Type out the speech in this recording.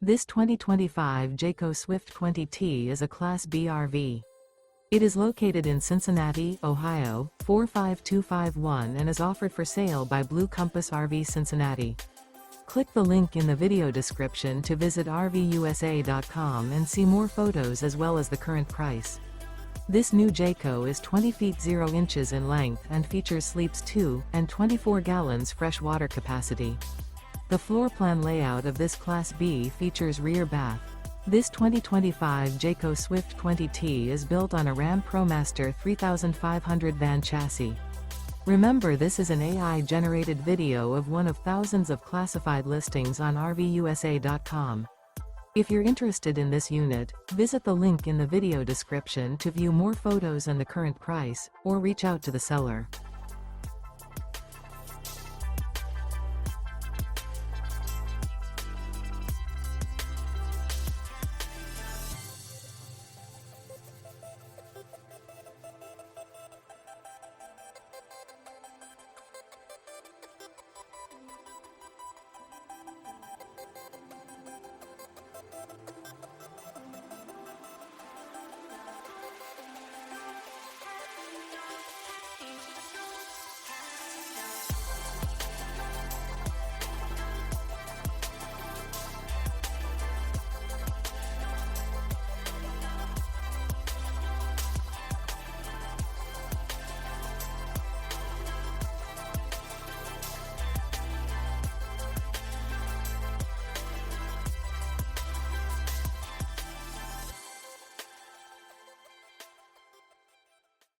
This 2025 Jayco Swift 20T is a Class B RV. It is located in Cincinnati, Ohio, 45251 and is offered for sale by Blue Compass RV Cincinnati. Click the link in the video description to visit RVUSA.com and see more photos as well as the current price. This new Jayco is 20 feet 0 inches in length and features sleeps 2 and 24 gallons fresh water capacity. The floor plan layout of this Class B features rear bath. This 2025 Jayco Swift 20T is built on a Ram ProMaster 3500 van chassis. Remember, this is an AI-generated video of one of thousands of classified listings on RVUSA.com. If you're interested in this unit, visit the link in the video description to view more photos and the current price, or reach out to the seller.